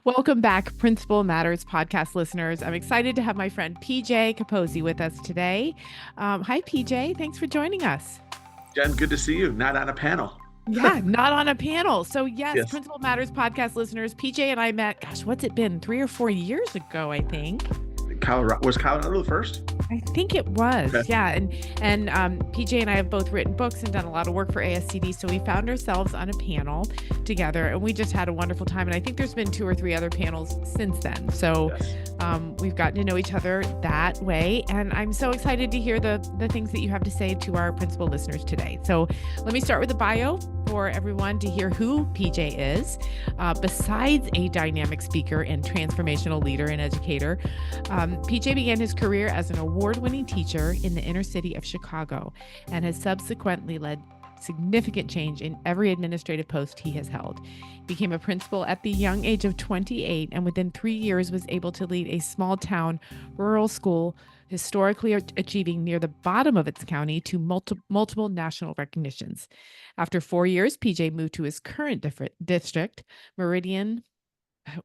Welcome back, Principal Matters podcast listeners. I'm excited to have my friend PJ Caposey with us today. Hi, PJ. Thanks for joining us. Jen, good to see you. Not on a panel. Yeah, not on a panel. So, yes, Yes. Principal Matters podcast listeners, PJ and I met, gosh, what's it been? 3 or 4 years ago, I think. Was Colorado the first? I think it was, Okay. yeah. And PJ and I have both written books and done a lot of work for ASCD. So we found ourselves on a panel together, and we just had a wonderful time. And I think there's been 2 or 3 other panels since then. So Yes. we've gotten to know each other that way. And I'm so excited to hear the things that you have to say to our principal listeners today. So let me start with a bio for everyone to hear who PJ is. Besides a dynamic speaker and transformational leader and educator, PJ began his career as an award-winning teacher in the inner city of Chicago and has subsequently led significant change in every administrative post he has held. Became a principal at the young age of 28, and within 3 years was able to lead a small town rural school, historically achieving near the bottom of its county to multiple national recognitions. After 4 years, PJ moved to his current district, Meridian.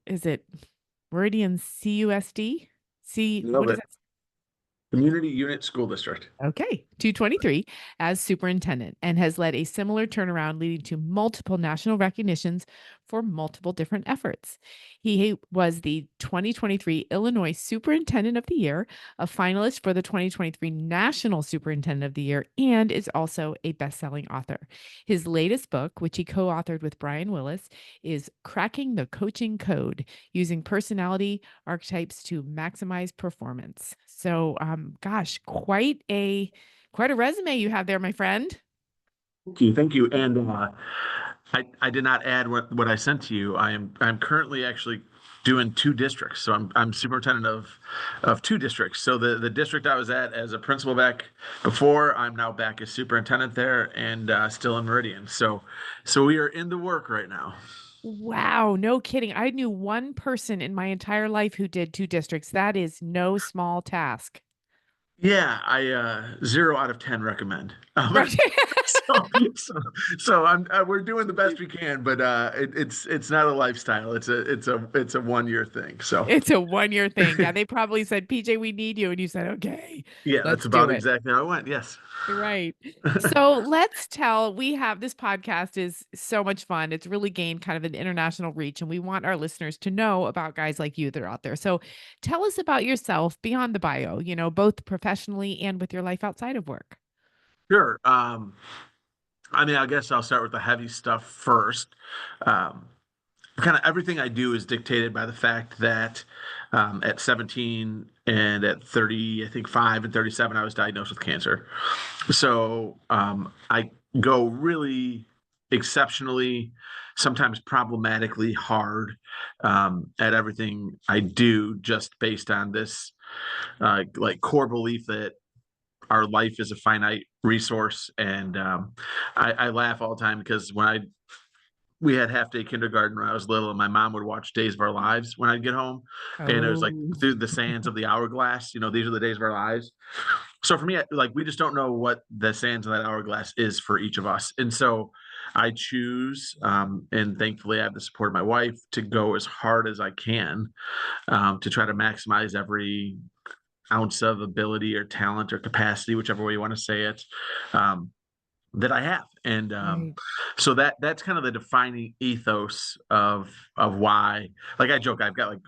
Is it Meridian CUSD? Love What is it. that? Community Unit School District. Okay, 223 as superintendent, and has led a similar turnaround leading to multiple national recognitions for multiple different efforts. He was the 2023 Illinois Superintendent of the Year, a finalist for the 2023 National Superintendent of the Year, and is also a best-selling author. His latest book, which he co-authored with Bryan Wills, is Cracking the Coaching Code, using personality archetypes to maximize performance. So, gosh, quite a resume you have there, my friend. Thank you. And I did not add what I sent to you. I'm currently actually doing 2 districts. So I'm superintendent of 2 districts. So the district I was at as a principal back before, I'm now back as superintendent there and still in Meridian. So we are in the work right now. Wow, no kidding. I knew one person in my entire life who did 2 districts. That is no small task. Yeah, I 0 out of 10 recommend. Right. So, so, we're doing the best we can, but it's not a lifestyle. It's a 1 year thing. So It's a 1 year thing. Yeah, they probably said, PJ, we need you. And you said, okay, yeah, that's let's do about it. exactly how it went. Yes. Right. So we have this podcast is so much fun. It's really gained kind of an international reach, and we want our listeners to know about guys like you that are out there. So tell us about yourself beyond the bio, both professionally and with your life outside of work. Sure. I mean, I guess I'll start with the heavy stuff first. Um, Kind of everything I do is dictated by the fact that at 17 and at 30, I think 5 and 37, I was diagnosed with cancer. So I go really exceptionally, sometimes problematically hard at everything I do, just based on this like core belief that our life is a finite resource. And I laugh all the time because we had half day kindergarten when I was little, and my mom would watch Days of Our Lives when I'd get home. And it was like Oh, through the sands of the hourglass, these are the days of our lives. So for me, like, we just don't know what the sands of that hourglass is for each of us. And so I choose, and thankfully I have the support of my wife, to go as hard as I can to try to maximize every ounce of ability or talent or capacity, whichever way you want to say it, that I have. And right. so that's kind of the defining ethos of why, like, I joke, I've got like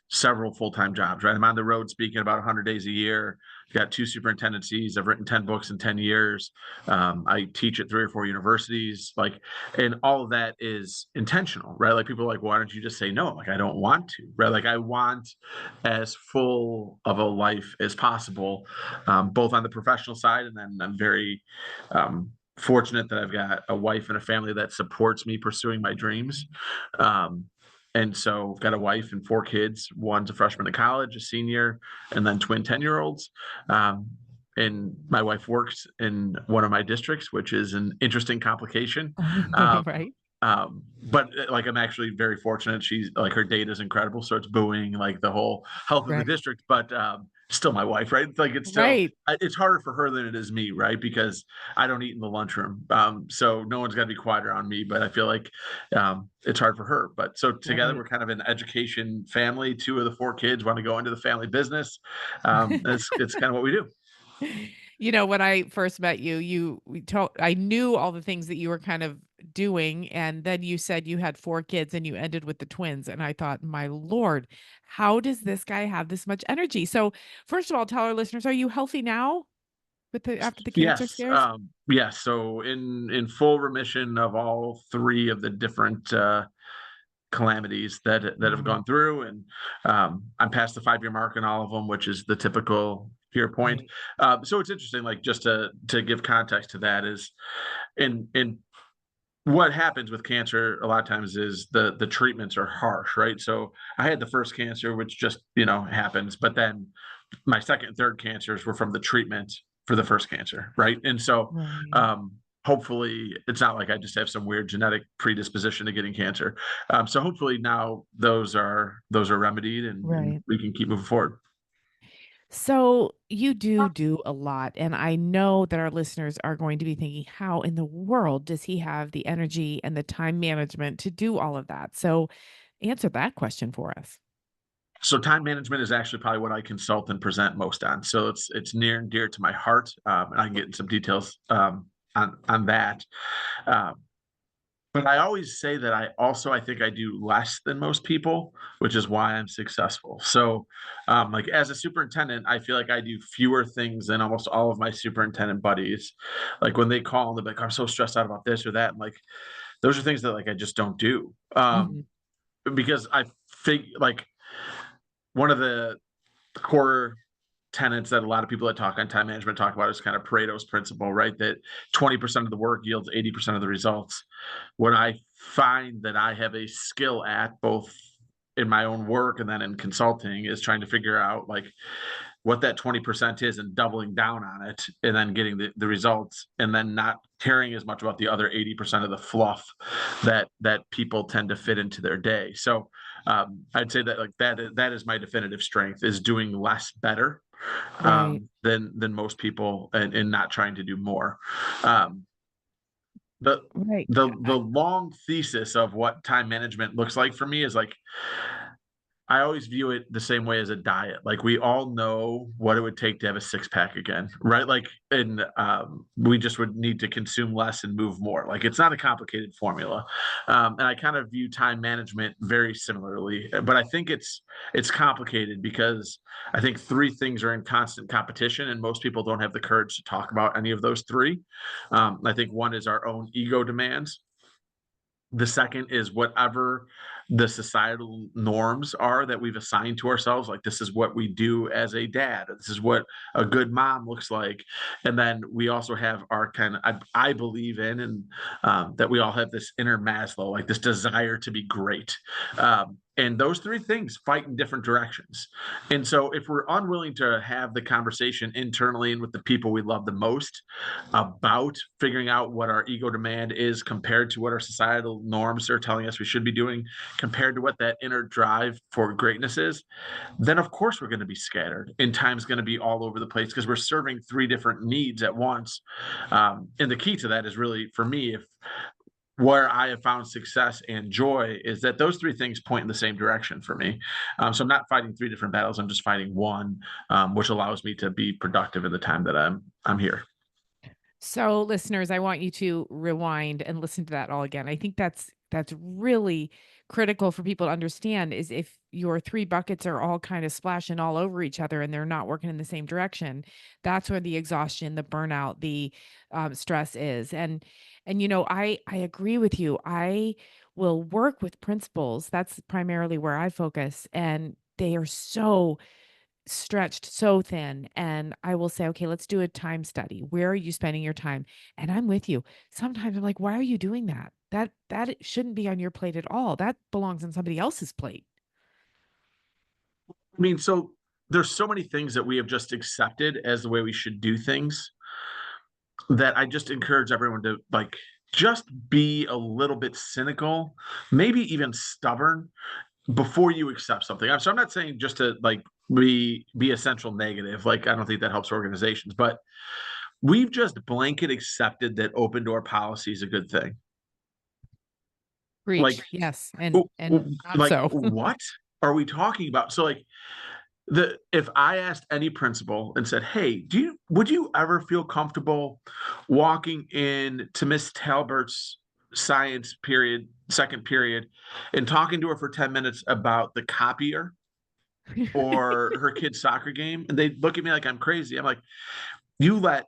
several full-time jobs, right? I'm on the road speaking about 100 days a year. I've got 2 superintendencies. I've written 10 books in 10 years. I teach at 3 or 4 universities, like, and all of that is intentional, right? Like, people are like, why don't you just say no? Like, I don't want to, right? Like, I want as full of a life as possible, both on the professional side, and then I'm very fortunate that I've got a wife and a family that supports me pursuing my dreams. Um, and so I've got a wife and 4 kids. One's a freshman in college, a senior, and then twin 10-year-olds. And my wife works in one of my districts, which is an interesting complication. Um, Right. But like, I'm actually very fortunate. She's like, her date is incredible, so it's buoying like the whole health of the Right. district. But still my wife, right? Like, it's still, Right. it's harder for her than it is me, right? Because I don't eat in the lunchroom, so no one's got to be quiet around me. But I feel like it's hard for her. But so together Right. we're kind of an education family. Two of the four kids want to go into the family business. It's kind of what we do. You know, when I first met you, I knew all the things that you were kind of doing, and then you said you had 4 kids and you ended with the twins, and I thought, "My lord, how does this guy have this much energy?" So, first of all, tell our listeners, are you healthy now with the after the cancer Yes, scares? yes. So in full remission of all three of the different calamities that have Wow. gone through, and I'm past the 5-year mark in all of them, which is the typical fear point. Right. So it's interesting, like, just to give context to that, is in what happens with cancer a lot of times is the treatments are harsh, right? So I had the first cancer, which just happens, but then my second and third cancers were from the treatment for the first cancer, right? And so Right. um, hopefully it's not like I just have some weird genetic predisposition to getting cancer. So hopefully now those are remedied, and Right. we can keep moving forward. So you do a lot, and I know that our listeners are going to be thinking, how in the world does he have the energy and the time management to do all of that? So answer that question for us. So time management is actually probably what I consult and present most on. So it's near and dear to my heart, and I can get into some details on that. Um, But I always say that I think I do less than most people, which is why I'm successful. So, like, as a superintendent, I feel like I do fewer things than almost all of my superintendent buddies. Like, when they call and they're like, "I'm so stressed out about this or that," and like, those are things that like I just don't do. Mhm. Because I think like one of the core tenets that a lot of people that talk on time management talk about is kind of Pareto's principle, right? That 20% of the work yields 80% of the results. What I find that I have a skill at, both in my own work and then in consulting, is trying to figure out like what that 20% is and doubling down on it, and then getting the results, and then not caring as much about the other 80% of the fluff that people tend to fit into their day. So I'd say that like that is my definitive strength, is doing less better Right. than most people, and not trying to do more. Um, the Right. the long thesis of what time management looks like for me is like, I always view it the same way as a diet. Like, we all know what it would take to have a six pack again, right? Like, and we just would need to consume less and move more. Like, it's not a complicated formula. And I kind of view time management very similarly, but I think it's complicated because I think three things are in constant competition, and most people don't have the courage to talk about any of those three. I think one is our own ego demands. The second is whatever the societal norms are that we've assigned to ourselves. Like, this is what we do as a dad. This is what a good mom looks like. And then we also have our kind of, I believe in, and that we all have this inner Maslow, like this desire to be great. And those three things fight in different directions. And so if we're unwilling to have the conversation internally and with the people we love the most about figuring out what our ego demand is compared to what our societal norms are telling us we should be doing, compared to what that inner drive for greatness is, then of course we're going to be scattered, and time's going to be all over the place because we're serving three different needs at once. And the key to that is really, for me, if where I have found success and joy is that those three things point in the same direction for me. So I'm not fighting three different battles. I'm just fighting one, which allows me to be productive in the time that I'm here. So, listeners, I want you to rewind and listen to that all again. I think that's really critical for people to understand, is if your 3 buckets are all kind of splashing all over each other and they're not working in the same direction, that's where the exhaustion, the burnout, the stress is. And I agree with you. I will work with principals. That's primarily where I focus, and they are so stretched so thin, and I will say, "Okay, let's do a time study. Where are you spending your time?" And I'm with you. Sometimes I'm like, "Why are you doing that? That shouldn't be on your plate at all. That belongs on somebody else's plate." I mean, so there's so many things that we have just accepted as the way we should do things, that I just encourage everyone to like just be a little bit cynical, maybe even stubborn before you accept something. So I'm not saying just to like be essential negative. Like I don't think that helps organizations, but we've just blanket accepted that open door policy is a good thing. Like, Preach. Yes. And not like so. what are we talking about? So like if I asked any principal and said, "Hey, would you ever feel comfortable walking in to Miss Talbert's science period, second period, and talking to her for 10 minutes about the copier or her kid's soccer game?" And they look at me like I'm crazy. I'm like, you let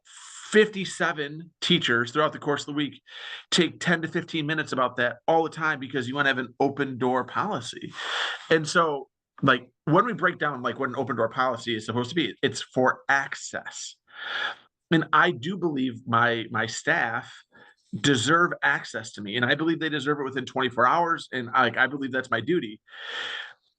57 teachers throughout the course of the week take 10 to 15 minutes about that all the time because you want to have an open door policy. And so, like, when we break down like what an open door policy is supposed to be, it's for access. And I do believe my staff deserve access to me, and I believe they deserve it within 24 hours. And I believe that's my duty.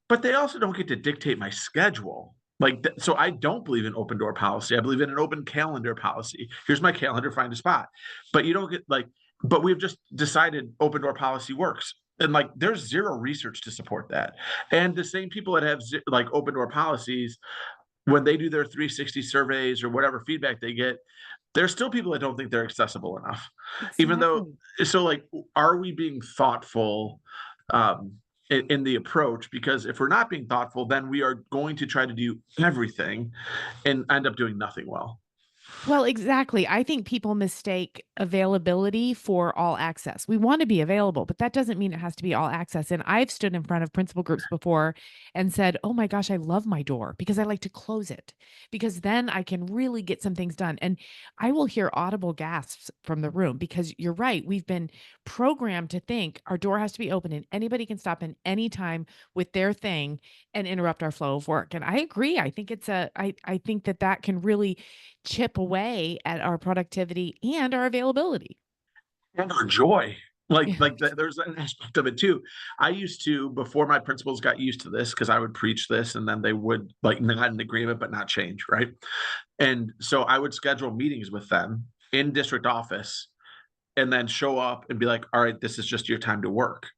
But they also don't get to dictate my schedule. Like, so I don't believe in open door policy. I believe in an open calendar policy. Here's my calendar, find a spot. But you don't get like, but we've just decided open door policy works. And like, there's zero research to support that. And the same people that have like open door policies, when they do their 360 surveys or whatever feedback they get, there's still people that don't think they're accessible enough. Even though, Exactly. so like, are we being thoughtful in the approach? Because if we're not being thoughtful, then we are going to try to do everything and end up doing nothing well. Well, exactly. I think people mistake availability for all access. We want to be available, but that doesn't mean it has to be all access. And I've stood in front of principal groups before and said, "Oh my gosh, I love my door because I like to close it because then I can really get some things done." And I will hear audible gasps from the room because you're right. We've been programmed to think our door has to be open and anybody can stop in any time with their thing and interrupt our flow of work. And I agree. I think I think that can really chip away at our productivity and our availability. And our joy. Like, Yeah. there's an aspect of it too. I used to, before my principals got used to this, because I would preach this and then they would like not in agreement, but not change. Right. And so I would schedule meetings with them in district office and then show up and be like, "All right, this is just your time to work."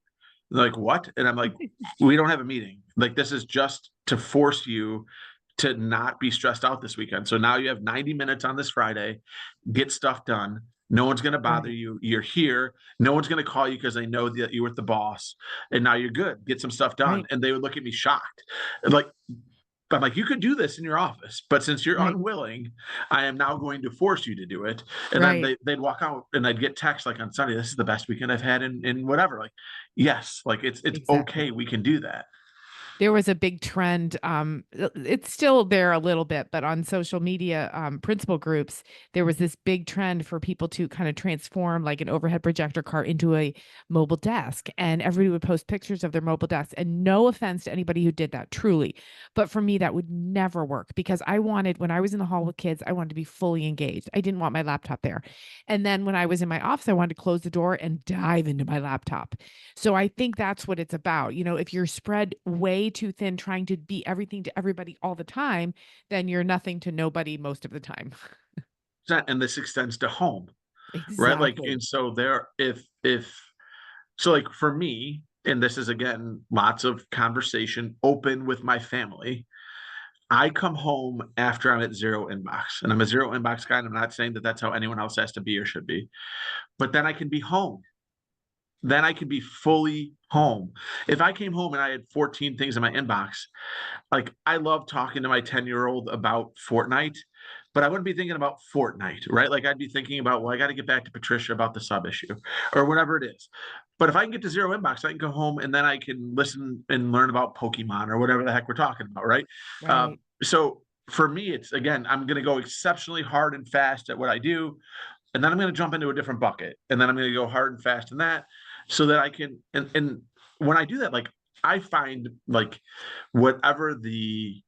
And they're like, "What?" And I'm like, "We don't have a meeting. Like, this is just to force you to not be stressed out this weekend. So now you have 90 minutes on this Friday, get stuff done. No one's going to bother Right. you. You're here. No one's going to call you because they know that you're with the boss. And now you're good. Get some stuff done." Right. And they would look at me shocked. Like, I'm like, "You could do this in your office, but since you're Right. unwilling, I am now going to force you to do it." And then Right. they'd walk out and I'd get texts like on Sunday, "This is the best weekend I've had in whatever." Like, yes, like it's Exactly. okay. We can do that. There was a big trend, it's still there a little bit, but on social media, principal groups, there was this big trend for people to kind of transform like an overhead projector cart into a mobile desk, and everybody would post pictures of their mobile desks. And no offense to anybody who did that, truly, but for me, that would never work because I wanted, when I was in the hall with kids, I wanted to be fully engaged. I didn't want my laptop there. And then when I was in my office, I wanted to close the door and dive into my laptop. So I think that's what it's about. If you're spread way too thin trying to be everything to everybody all the time, then you're nothing to nobody most of the time. And this extends to home, right? Like, Exactly. and so there, if so, like for me, and this is again, lots of conversation open with my family. I come home after I'm at zero inbox, and I'm a zero inbox guy. And I'm not saying that that's how anyone else has to be or should be, but then I can be home. Then I can be fully home. If I came home and I had 14 things in my inbox, like I love talking to my 10-year-old about Fortnite, but I wouldn't be thinking about Fortnite, right? Like I'd be thinking about, well, I got to get back to Patricia about the sub issue or whatever it is. But if I can get to zero inbox, I can go home and then I can listen and learn about Pokemon or whatever the heck we're talking about, right? Right. So for me, it's again, I'm going to go exceptionally hard and fast at what I do. And then I'm going to jump into a different bucket. And then I'm going to go hard and fast in that so that I can, and when I do that, like I find like whatever the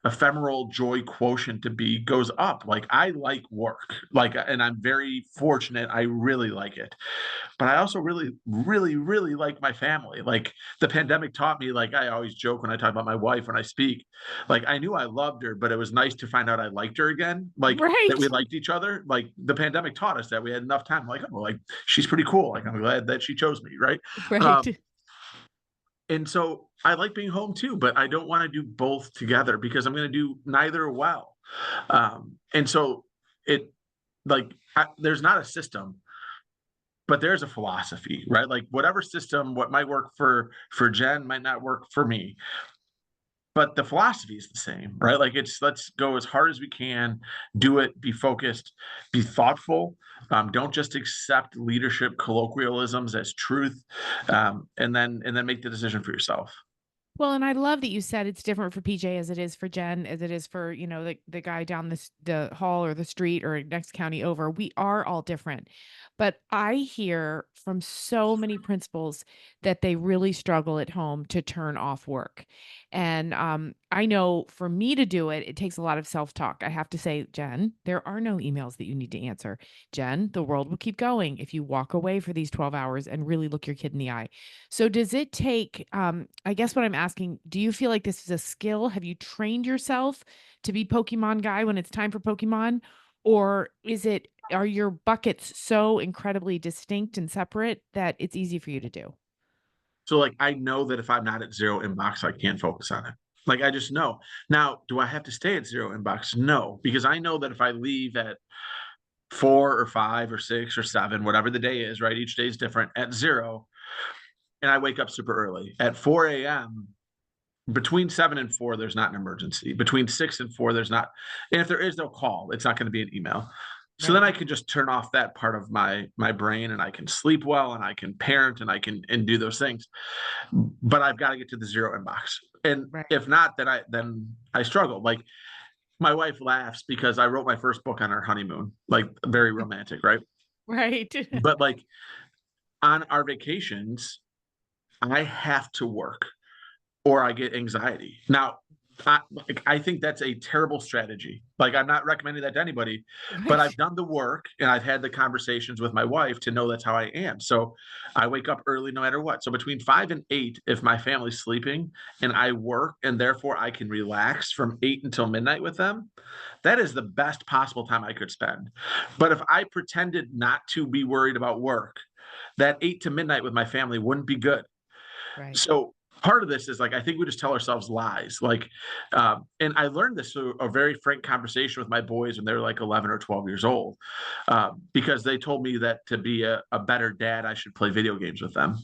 ephemeral joy quotient to be goes up. Like I like work, like, and I'm very fortunate. I really like it, but I also really, really, really like my family. Like the pandemic taught me, like I always joke when I talk about my wife, when I speak, like I knew I loved her, but it was nice to find out I liked her again. Like that we Right. liked each other. Like the pandemic taught us that we had enough time. Like, oh, like she's pretty cool. Like I'm glad that she chose me. Right. Um, Right. and so I like being home too, but I don't want to do both together because I'm going to do neither well. And so it like there's not a system, but there's a philosophy, right? Like whatever system, what might work for Jen might not work for me, but the philosophy is the same, right? Like it's let's go as hard as we can, do it, be focused, be thoughtful. Don't just accept leadership colloquialisms as truth, and then make the decision for yourself. Well, and I love that you said it's different for PJ as it is for Jen, as it is for, the guy down the hall or the street or next county over. We are all different. But I hear from so many principals that they really struggle at home to turn off work. And I know for me to do it, it takes a lot of self-talk. I have to say, Jen, there are no emails that you need to answer. Jen, the world will keep going if you walk away for these 12 hours and really look your kid in the eye. So does it take, I guess what I'm asking, do you feel like this is a skill? Have you trained yourself to be Pokemon guy when it's time for Pokemon? Or are your buckets so incredibly distinct and separate that it's easy for you to do? So like I know that if I'm not at zero inbox, I can't focus on it. Like I just know. Now, do I have to stay at zero inbox? No, because I know that if I leave at 4 or 5 or 6 or 7, whatever the day is, right? Each day is different at zero, and I wake up super early at 4 a.m. Between 7 and 4, there's not an emergency. Between 6 and 4, there's not. And if there is no call, it's not going to be an email. So then Right. I can just turn off that part of my brain, and I can sleep well, and I can parent, and I can and do those things. But I've got to get to the zero inbox. And Right. if not, then I struggle. Like my wife laughs because I wrote my first book on our honeymoon, like very romantic, right? Right. But like on our vacations, I have to work or I get anxiety. Now, I think that's a terrible strategy. Like, I'm not recommending that to anybody, but I've Right. done the work and I've had the conversations with my wife to know that's how I am. So I wake up early no matter what. So between 5 and 8, if my family's sleeping and I work and therefore I can relax from 8 until midnight with them, that is the best possible time I could spend. But if I pretended not to be worried about work, that 8 to midnight with my family wouldn't be good. Right. So part of this is like I think we just tell ourselves lies. Like, and I learned this through a very frank conversation with my boys when they were like 11 or 12 years old, because they told me that to be a better dad, I should play video games with them.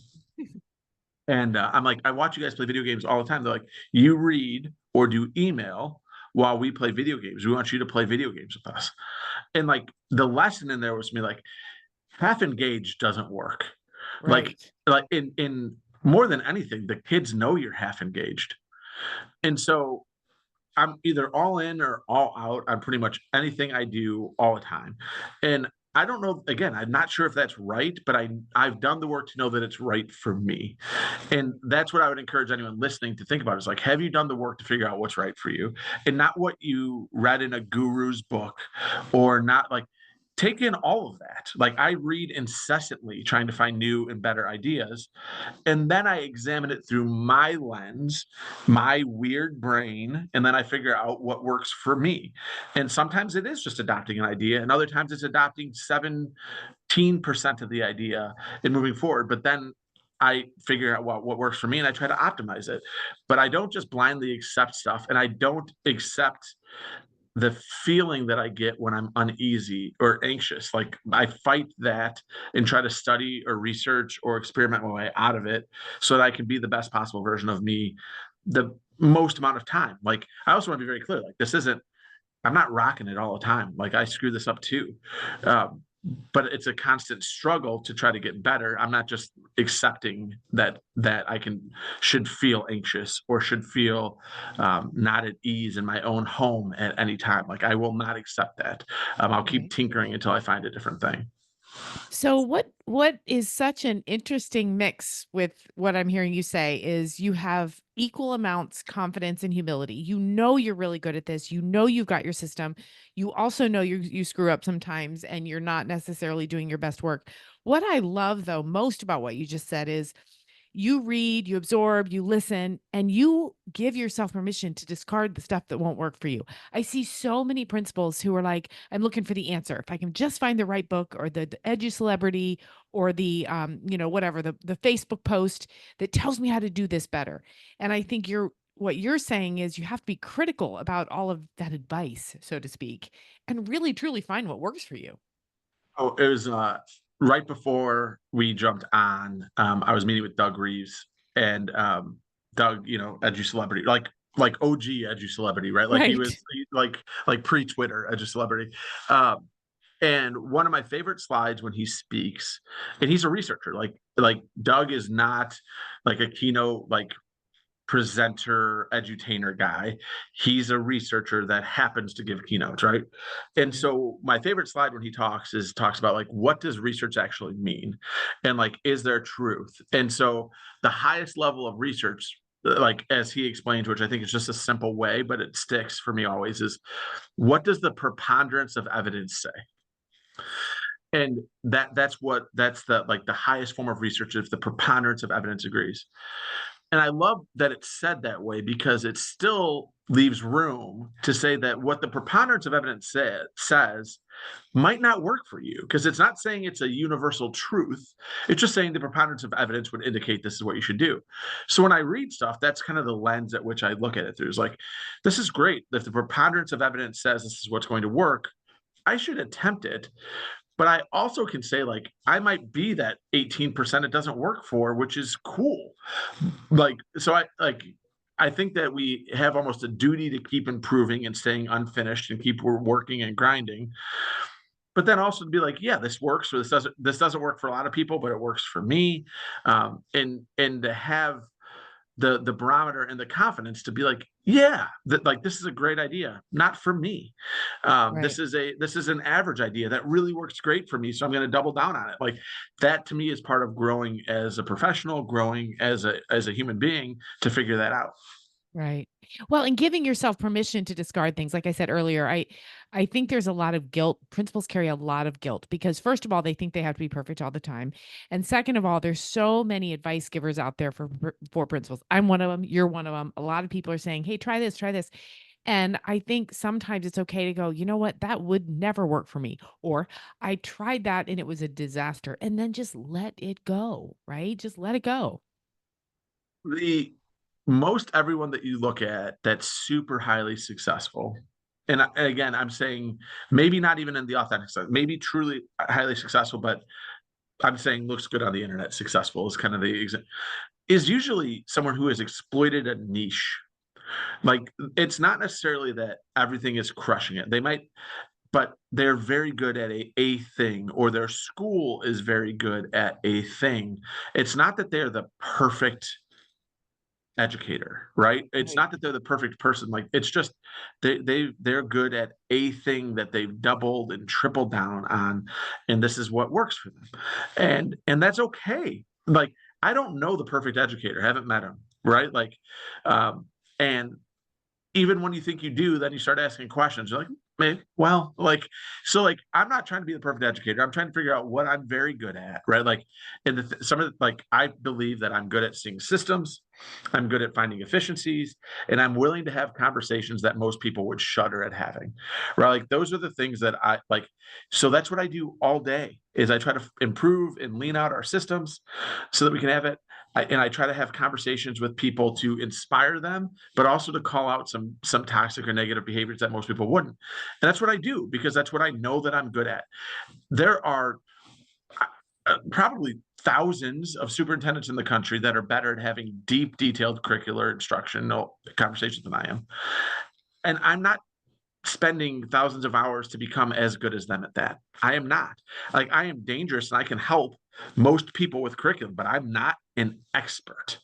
And I'm like, I watch you guys play video games all the time. They're like, you read or do email while we play video games. We want you to play video games with us. And like the lesson in there was me like half engaged doesn't work. Like Right. like in more than anything, the kids know you're half engaged. And so I'm either all in or all out on pretty much anything I do all the time. And I don't know, again, I'm not sure if that's right, but I've done the work to know that it's right for me. And that's what I would encourage anyone listening to think about is like, have you done the work to figure out what's right for you? And not what you read in a guru's book or not like take in all of that. Like I read incessantly trying to find new and better ideas. And then I examine it through my lens, my weird brain, and then I figure out what works for me. And sometimes it is just adopting an idea, and other times it's adopting 17% of the idea and moving forward. But then I figure out what works for me and I try to optimize it. But I don't just blindly accept stuff, and I don't accept the feeling that I get when I'm uneasy or anxious. Like I fight that and try to study or research or experiment my way out of it so that I can be the best possible version of me the most amount of time. Like I also want to be very clear, like this isn't, I'm not rocking it all the time. Like I screw this up too. Um, but it's a constant struggle to try to get better. I'm not just accepting that I should feel anxious or should feel not at ease in my own home at any time. Like I will not accept that. I'll keep Right. tinkering until I find a different thing. So what is such an interesting mix with what I'm hearing you say is you have equal amounts confidence and humility. You know you're really good at this. You know you've got your system. You also know you screw up sometimes and you're not necessarily doing your best work. What I love though most about what you just said is you read, you absorb, you listen, and you give yourself permission to discard the stuff that won't work for you. I see so many principals who are like, I'm looking for the answer. If I can just find the right book or the edgy celebrity or the whatever, the Facebook post that tells me how to do this better. And I think what you're saying is you have to be critical about all of that advice, so to speak, and really truly find what works for you. Oh, it was right before we jumped on. I was meeting with Doug Reeves, and Doug, edgy celebrity, like OG edgy celebrity, right? Like Right. like pre-Twitter edgy celebrity. Um, and one of my favorite slides when he speaks, and he's a researcher. Like Doug is not like a keynote presenter, edutainer guy. He's a researcher that happens to give keynotes, right? And so my favorite slide when he talks about like what does research actually mean? And like is there truth? And so the highest level of research, like as he explains, which I think is just a simple way, but it sticks for me always, is what does the preponderance of evidence say? And that's the like the highest form of research if the preponderance of evidence agrees. And I love that it's said that way because it still leaves room to say that what the preponderance of evidence says might not work for you because it's not saying it's a universal truth. It's just saying the preponderance of evidence would indicate this is what you should do. So when I read stuff, that's kind of the lens at which I look at it through. It's like, this is great. If the preponderance of evidence says this is what's going to work, I should attempt it. But I also can say, like, I might be that 18% it doesn't work for, which is cool. I think that we have almost a duty to keep improving and staying unfinished and keep working and grinding. But then also to be like, yeah, this works, or this doesn't work for a lot of people, but it works for me. And to have the barometer and the confidence to be like, yeah, that like this is a great idea, not for me. Right. This is an average idea that really works great for me, so I'm going to double down on it. Like that to me is part of growing as a professional, growing as a human being to figure that out. Right. Well, and giving yourself permission to discard things, like I said earlier, I think there's a lot of guilt. Principals carry a lot of guilt because first of all, they think they have to be perfect all the time. And second of all, there's so many advice givers out there for principals. I'm one of them, you're one of them. A lot of people are saying, "Hey, try this, try this." And I think sometimes it's okay to go, "You know what? That would never work for me." Or, "I tried that and it was a disaster." And then just let it go, right? Just let it go. The most everyone that you look at that's super highly successful, and again, I'm saying maybe not even in the authentic sense, maybe truly highly successful, but I'm saying looks good on the internet, successful is kind of is usually someone who has exploited a niche. Like it's not necessarily that everything is crushing it. They might, but they're very good at a thing, or their school is very good at a thing. It's not that they're the perfect educator, right? It's Right. not that they're the perfect person. Like it's just they're good at a thing that they've doubled and tripled down on, and this is what works for them. And that's okay. Like I don't know the perfect educator, haven't met him, right? Like and even when you think you do, then you start asking questions. You're like, maybe, well, like, so like, I'm not trying to be the perfect educator. I'm trying to figure out what I'm very good at, right? Like, some of like, I believe that I'm good at seeing systems, I'm good at finding efficiencies, and I'm willing to have conversations that most people would shudder at having, right? Like, those are the things that I like. So that's what I do all day. Is I try to improve and lean out our systems so that we can have it. And I try to have conversations with people to inspire them, but also to call out some toxic or negative behaviors that most people wouldn't. And that's what I do because that's what I know that I'm good at. There are probably thousands of superintendents in the country that are better at having deep, detailed curricular instructional conversations than I am. And I'm not spending thousands of hours to become as good as them at that. I am not. Like I am dangerous and I can help most people with curriculum, but I'm not an expert.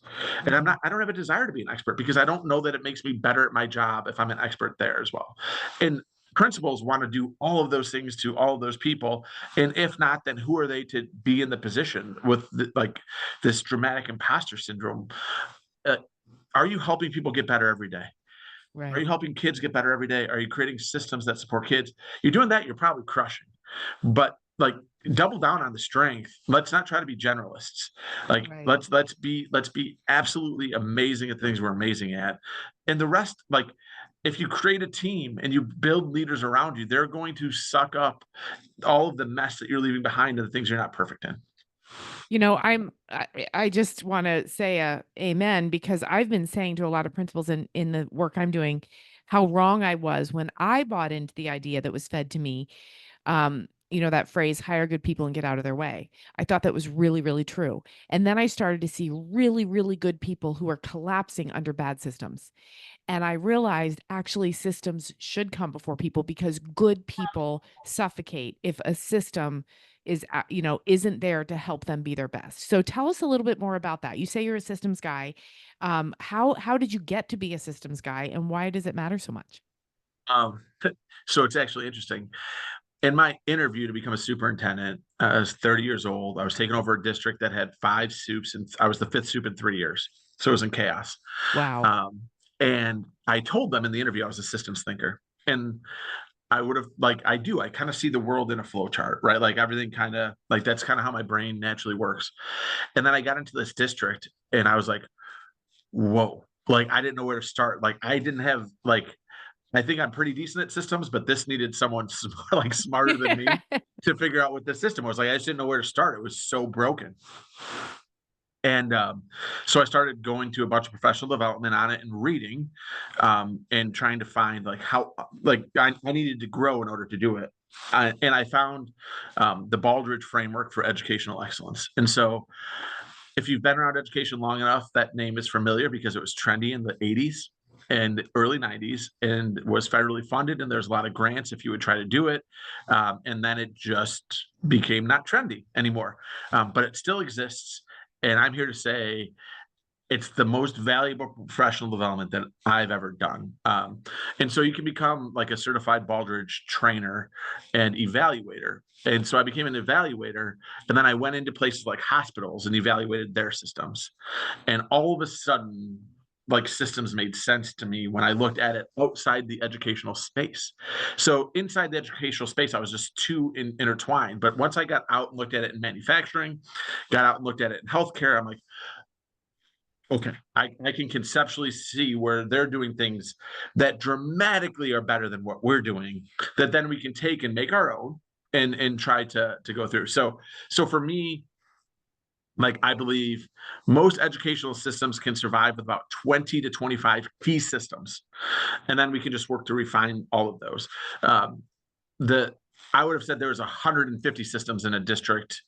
And Mhm. I don't have a desire to be an expert because I don't know that it makes me better at my job if I'm an expert there as well. And principals want to do all of those things to all of those people. And if not, then who are they to be in the position with like this dramatic imposter syndrome? Uh, are you helping people get better every day? Are you Right. helping kids get better every day? Are you creating systems that support kids? You're doing that, you're probably crushing. But like, double down on the strength. Let's not try to be generalists. Like, Right. let's be absolutely amazing at things we're amazing at. And the rest, like, if you create a team and you build leaders around you, they're going to suck up all of the mess that you're leaving behind and the things you're not perfect in. I just want to say amen, because I've been saying to a lot of principals in the work I'm doing how wrong I was when I bought into the idea that was fed to me. That phrase, hire good people and get out of their way. I thought that was really, really true. And then I started to see really, really good people who are collapsing under bad systems. And I realized actually systems should come before people, because good people suffocate if a system isn't there to help them be their best. So tell us a little bit more about that. You say you're a systems guy. How did you get to be a systems guy, and why does it matter so much? Um, so it's actually interesting. In my interview to become a superintendent, I was 30 years old. I was taking over a district that had 5 soups, and I was the 5th soup in 3 years. So it was in chaos. Wow. Um, and I told them in the interview I was a systems thinker. And I would have, like, I kind of see the world in a flow chart, right? Like everything kind of, like, that's kind of how my brain naturally works. And then I got into this district and I was like, whoa, like, I didn't know where to start. Like, I didn't have, like, I think I'm pretty decent at systems, but this needed someone like smarter than me to figure out what the system was. Like, I just didn't know where to start. It was so broken. And so I started going to a bunch of professional development on it and reading, and trying to find like how, like, I needed to grow in order to do it. And I found the Baldrige framework for educational excellence. And so if you've been around education long enough, that name is familiar because it was trendy in the 80s and early 90s and was federally funded. And there's a lot of grants if you would try to do it. And then it just became not trendy anymore. But it still exists. And I'm here to say it's the most valuable professional development that I've ever done. And so you can become like a certified Baldrige trainer and evaluator. And so I became an evaluator. And then I went into places like hospitals and evaluated their systems. And all of a sudden, like, systems made sense to me when I looked at it outside the educational space. So inside the educational space, I was just too intertwined. But once I got out and looked at it in manufacturing, got out and looked at it in healthcare, I'm like, okay, I can conceptually see where they're doing things that dramatically are better than what we're doing, that then we can take and make our own and try to go through. So for me, like, I believe most educational systems can survive with about 20 to 25 key systems. And then we can just work to refine all of those. The I would have said there was 150 systems in a district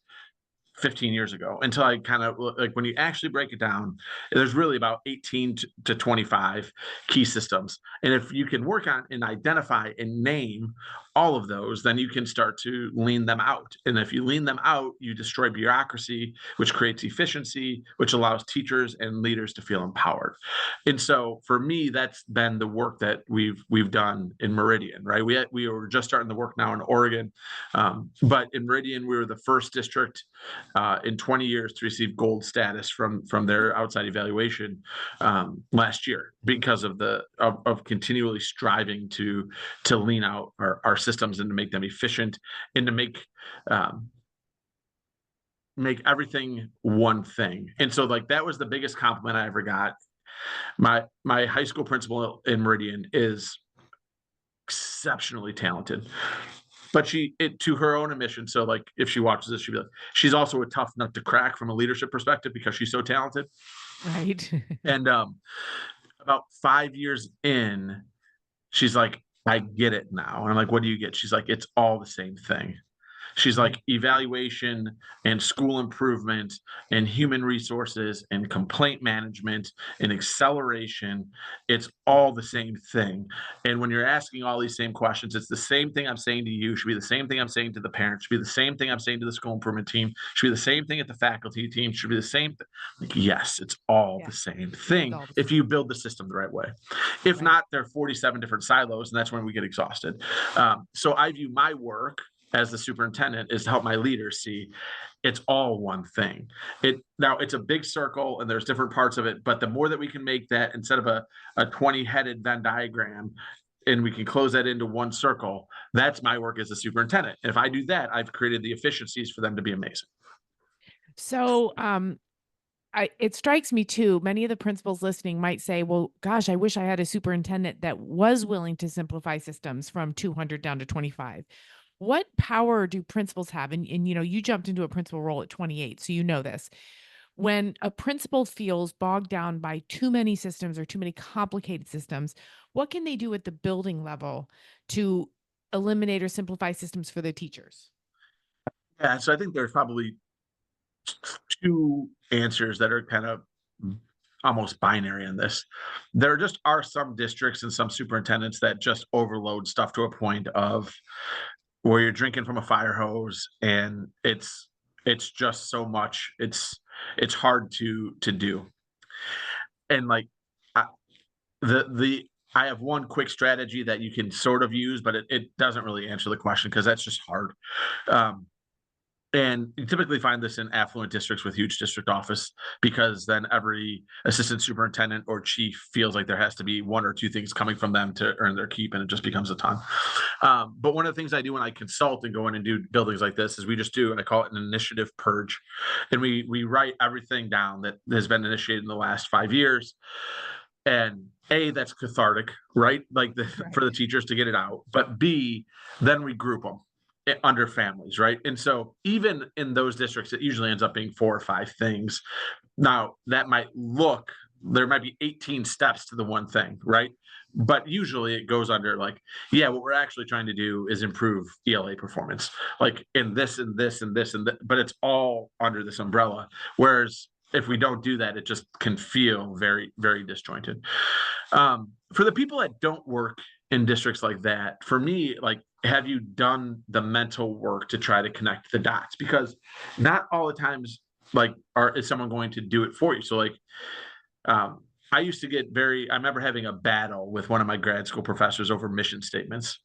15 years ago, until I kind of, like, when you actually break it down, there's really about 18 to 25 key systems. And if you can work on and identify and name all of those, then you can start to lean them out. And if you lean them out, you destroy bureaucracy, which creates efficiency, which allows teachers and leaders to feel empowered. And so for me, that's been the work that we've done in Meridian, right? We were just starting the work now in Oregon, but in Meridian, we were the first district in 20 years to receive gold status from their outside evaluation last year, because of of continually striving to lean out our systems and to make them efficient and to make everything one thing. And so, like, that was the biggest compliment I ever got. My high school principal in Meridian is exceptionally talented, but to her own admission. So, like, if she watches this, she'd be like, she's also a tough nut to crack from a leadership perspective because she's so talented. Right. And about 5 years in, she's like, I get it now. And I'm like, what do you get? She's like, it's all the same thing. She's like evaluation and school improvement and human resources and complaint management and acceleration. It's all the same thing. And when you're asking all these same questions, it's the same thing I'm saying to you, should be the same thing I'm saying to the parents, should be the same thing I'm saying to the school improvement team, should be the same thing at the faculty team, should be the same like, yes, it's all the same thing if you build the system the right way. If not, there are 47 different silos, and that's when we get exhausted. So I view my work as the superintendent is to help my leaders see it's all one thing. Now it's a big circle and there's different parts of it, but the more that we can make that instead of a 20-headed Venn diagram, and we can close that into one circle, that's my work as a superintendent. And if I do that, I've created the efficiencies for them to be amazing. So it strikes me too, many of the principals listening might say, well, gosh, I wish I had a superintendent that was willing to simplify systems from 200 down to 25. What power do principals have? And you jumped into a principal role at 28, so you know this. When a principal feels bogged down by too many systems or too many complicated systems, what can they do at the building level to eliminate or simplify systems for their teachers? Yeah, so I think there's probably two answers that are kind of almost binary in this. There just are some districts and some superintendents that just overload stuff to a point of where you're drinking from a fire hose, and it's just so much. It's hard to do. And like I, I have one quick strategy that you can sort of use, but it doesn't really answer the question because that's just hard. And you typically find this in affluent districts with huge district office, because then every assistant superintendent or chief feels like there has to be one or two things coming from them to earn their keep, and it just becomes a ton. But one of the things I do when I consult and go in and do buildings like this is we just do, and I call it an initiative purge. And we write everything down that has been initiated in the last 5 years. And A, that's cathartic, right? Like for the teachers to get it out. But B, then we group them under families, right? And so even in those districts, it usually ends up being 4 or 5 things. Now, that might look, there might be 18 steps to the one thing, right? But usually it goes under like, yeah, what we're actually trying to do is improve ELA performance, like in this and this and this and that, but it's all under this umbrella. Whereas if we don't do that, it just can feel very, very disjointed. For the people that don't work in districts like that, for me, like, have you done the mental work to try to connect the dots? Because not all the times, like, is someone going to do it for you. So like, I used to get I remember having a battle with one of my grad school professors over mission statements.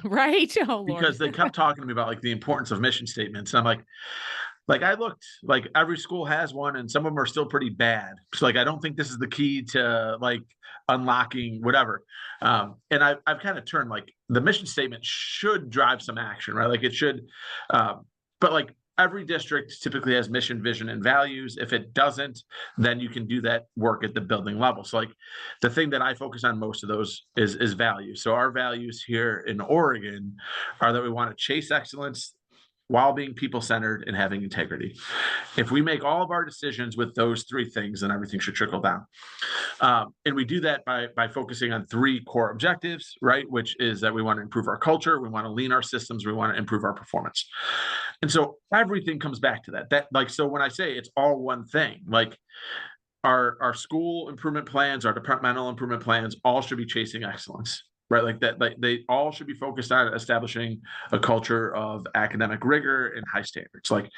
Right. Oh, Lord. Because they kept talking to me about like the importance of mission statements. And I'm like I looked, like every school has one and some of them are still pretty bad. So like, I don't think this is the key to like unlocking whatever. And I've kind of turned, like, the mission statement should drive some action, right? Like it should, but like every district typically has mission, vision, and values. If it doesn't, then you can do that work at the building level. So like the thing that I focus on most of those is values. So our values here in Oregon are that we want to chase excellence while being people-centered and having integrity. If we make all of our decisions with those 3 things, then everything should trickle down. And we do that by focusing on 3 core objectives, right? Which is that we want to improve our culture, we want to lean our systems, we want to improve our performance. And so everything comes back to that. So when I say it's all one thing, like our school improvement plans, our departmental improvement plans, all should be chasing excellence. Right, like that, like they all should be focused on establishing a culture of academic rigor and high standards. Like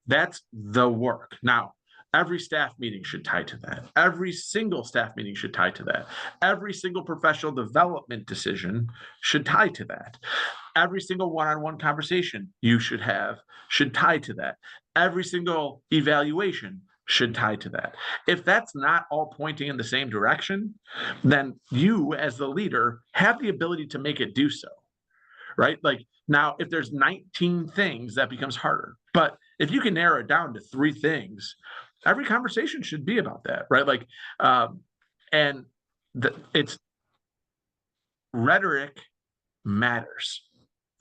that's the work. Now, every staff meeting should tie to that. Every single staff meeting should tie to that. Every single professional development decision should tie to that. Every single one-on-one conversation you should tie to that. Every single evaluation should tie to that. If that's not all pointing in the same direction, then you as the leader have the ability to make it do so, right? Like now, if there's 19 things, that becomes harder. But if you can narrow it down to 3 things, every conversation should be about that, right? Like, it's rhetoric matters,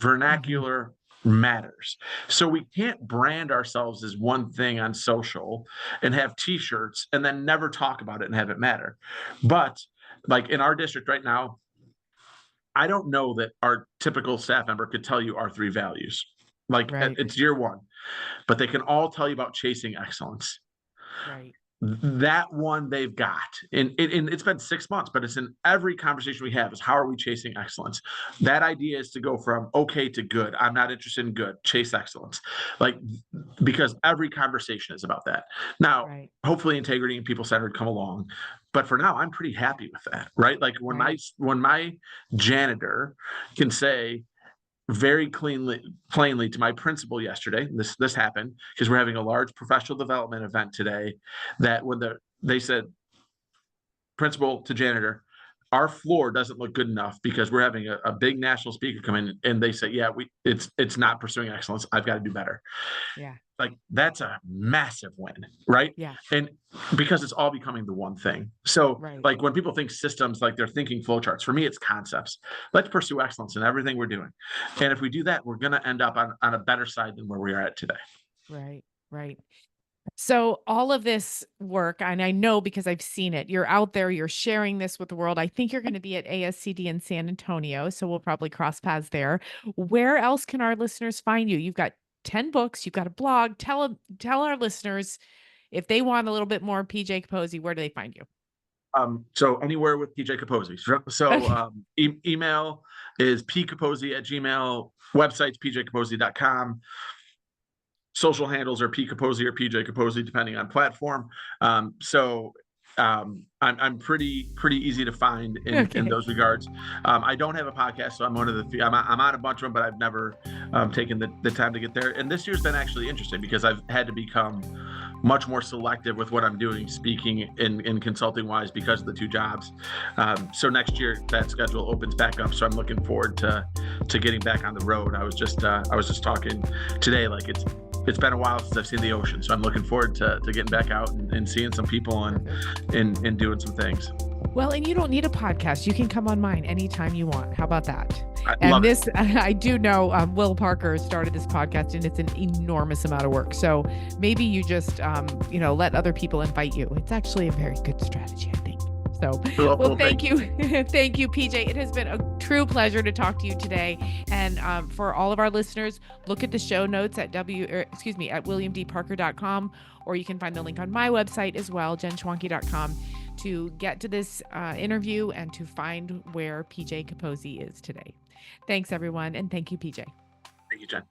vernacular matters. So we can't brand ourselves as one thing on social and have t-shirts and then never talk about it and have it matter. But like in our district right now, I don't know that our typical staff member could tell you our 3 values, Like Right. it's year one, but they can all tell you about chasing excellence. Right. That one they've got, and it's been 6 months, but it's in every conversation we have is how are we chasing excellence? That idea is to go from okay to good. I'm not interested in good, chase excellence. Like, because every conversation is about that. Now, Right. hopefully integrity and people centered come along, but for now, I'm pretty happy with that, right? Like Right. when my janitor can say very plainly to my principal yesterday, this happened because we're having a large professional development event today, that when they said, principal to janitor, our floor doesn't look good enough because we're having a big national speaker come in, and they say, yeah, it's not pursuing excellence. I've got to do better. Yeah. Like that's a massive win, right? Yeah. And because it's all becoming the one thing. So Right. like when people think systems, like they're thinking flowcharts. For me, it's concepts. Let's pursue excellence in everything we're doing. And if we do that, we're going to end up on a better side than where we are at today. Right. Right. So all of this work, and I know because I've seen it, you're out there, you're sharing this with the world. I think you're going to be at ASCD in San Antonio, so we'll probably cross paths there. Where else can our listeners find you? You've got 10 books, you've got a blog. Tell our listeners if they want a little bit more PJ Caposey, where do they find you? So anywhere with PJ Caposey. Okay. Email is pcaposey@gmail. Website's pjcaposey.com. Social handles are P Caposey or PJ Caposey, depending on platform. I'm pretty easy to find in Okay. those regards. I don't have a podcast, so I'm one of the few. I'm on a bunch of them, but I've never taken the time to get there. And this year's been actually interesting because I've had to become much more selective with what I'm doing, speaking and consulting wise, because of the two jobs. So next year that schedule opens back up. So I'm looking forward to getting back on the road. I was just talking today, like it's been a while since I've seen the ocean. So I'm looking forward to getting back out and seeing some people and doing some things. Well, and you don't need a podcast. You can come on mine anytime you want. How about that? I love it. I do know Will Parker started this podcast and it's an enormous amount of work. So maybe you just, let other people invite you. It's actually a very good strategy, I think. So, well, thank you. Thank you, PJ. It has been a true pleasure to talk to you today. And for all of our listeners, look at the show notes at williamdparker.com, or you can find the link on my website as well, jenschwanke.com, to get to this interview and to find where PJ Caposey is today. Thanks, everyone. And thank you, PJ. Thank you, Jen.